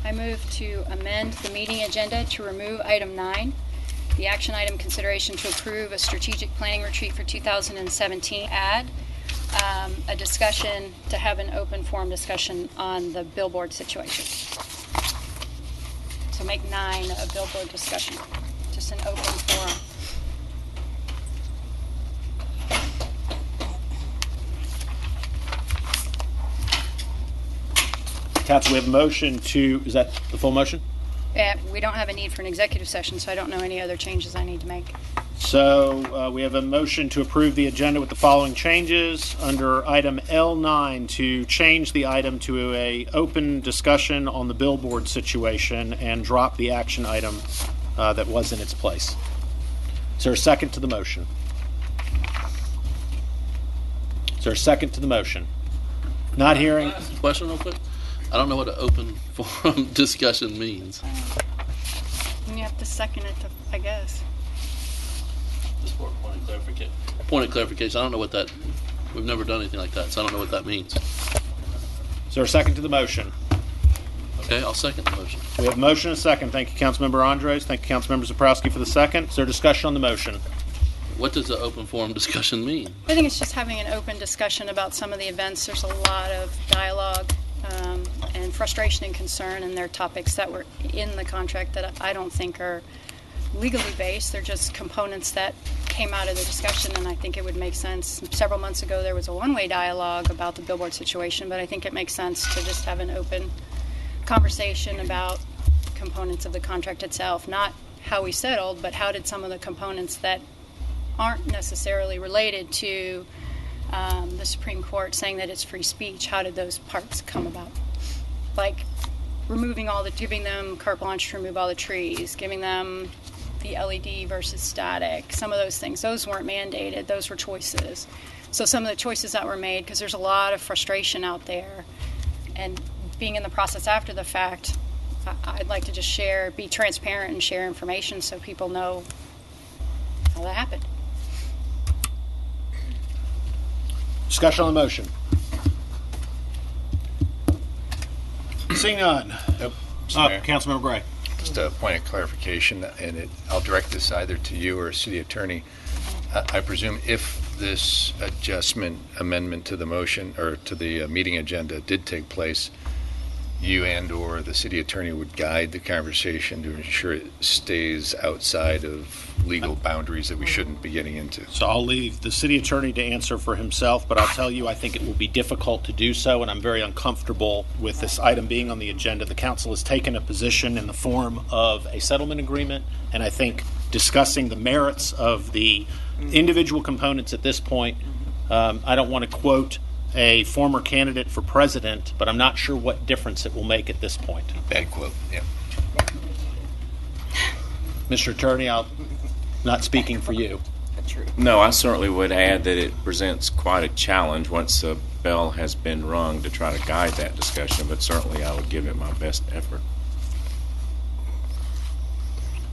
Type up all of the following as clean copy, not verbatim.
I move to amend the meeting agenda to remove item 9, the action item consideration to approve a strategic planning retreat for 2017. Add a discussion to have an open forum discussion on the billboard situation. So make 9 a billboard discussion, just an open forum. Council, we have a motion to, is that the full motion? We don't have a need for an executive session, so I don't know any other changes I need to make. So we have a motion to approve the agenda with the following changes. Under item L9, to change the item to a open discussion on the billboard situation and drop the action item that was in its place. Is there a second to the motion? Is there a second to the motion? Not hearing. Can I ask a question real quick? I don't know what an open forum discussion means. You have to second it, I guess. Just for a point of clarification. Point of clarification. I don't know what that. We've never done anything like that, so I don't know what that means. Is there a second to the motion? Okay, I'll second the motion. We have a motion and a second. Thank you, Councilmember Endres. Thank you, Councilmember Zaprowski, for the second. Is there discussion on the motion? What does an open forum discussion mean? I think it's just having an open discussion about some of the events. There's a lot of dialogue and frustration and concern, and there are topics that were in the contract that I don't think are legally based. They're just components that came out of the discussion, and I think it would make sense. Several months ago there was a one-way dialogue about the billboard situation, but I think it makes sense to just have an open conversation about components of the contract itself, not how we settled, but how did some of the components that aren't necessarily related to the Supreme Court saying that it's free speech, how did those parts come about? Like giving them carte blanche to remove all the trees, giving them the LED versus static, some of those things. Those weren't mandated, those were choices. So some of the choices that were made, because there's a lot of frustration out there, and being in the process after the fact, I'd like to just be transparent and share information so people know how that happened. Discussion on the motion. Seeing none. Yep. Councilmember Gray. Just a point of clarification, and I'll direct this either to you or city attorney. I presume if this amendment to the motion or to the meeting agenda did take place, you and or the city attorney would guide the conversation to ensure it stays outside of legal boundaries that we shouldn't be getting into. So I'll leave the city attorney to answer for himself, but I'll tell you I think it will be difficult to do so, and I'm very uncomfortable with this item being on the agenda. The council has taken a position in the form of a settlement agreement, and I think discussing the merits of the individual components at this point, I don't want to quote a former candidate for president, but I'm not sure what difference it will make at this point. Bad quote, yeah. Mr. Attorney, I'm not speaking for you. No, I certainly would add that it presents quite a challenge once the bell has been rung to try to guide that discussion, but certainly I would give it my best effort.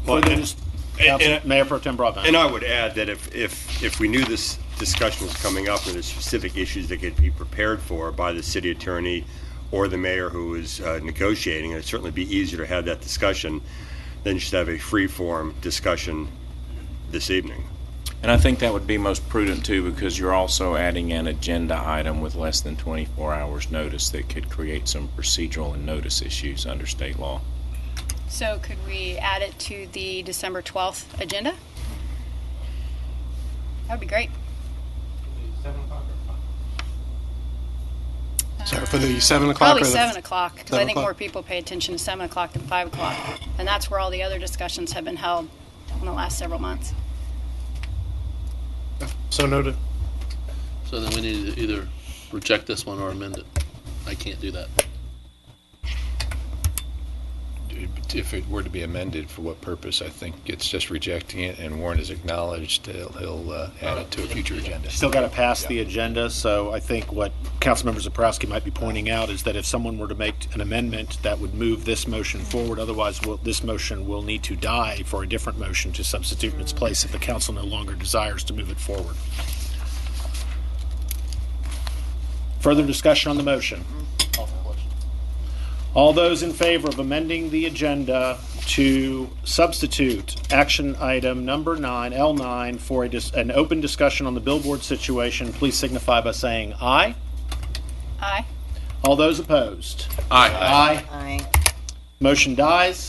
Well, Mayor Pro Tem Broadbent. And I would add that if we knew this discussion was coming up, or the specific issues that could be prepared for by the city attorney or the mayor who is negotiating, it'd certainly be easier to have that discussion than just have a free-form discussion this evening. And I think that would be most prudent too, because you're also adding an agenda item with less than 24 hours notice that could create some procedural and notice issues under state law. So could we add it to the December 12th agenda? That would be great. 7 o'clock So for the 7 o'clock? Probably 7 o'clock, because I think 7 o'clock? more people pay attention to 7 o'clock than 5 o'clock. And that's where all the other discussions have been held in the last several months. So noted. So then we need to either reject this one or amend it. I can't do that. If it were to be amended, for what purpose? I think it's just rejecting it, and Warren has acknowledged he'll add it to a future agenda. Still got to pass the agenda, so I think what Councilmember Zaprowski might be pointing out is that if someone were to make an amendment that would move this motion forward, otherwise this motion will need to die for a different motion to substitute in its place if the council no longer desires to move it forward. Further discussion on the motion? All those in favor of amending the agenda to substitute action item number 9, L9, for an open discussion on the billboard situation, please signify by saying aye. Aye. All those opposed? Aye. Aye. Aye. Motion dies.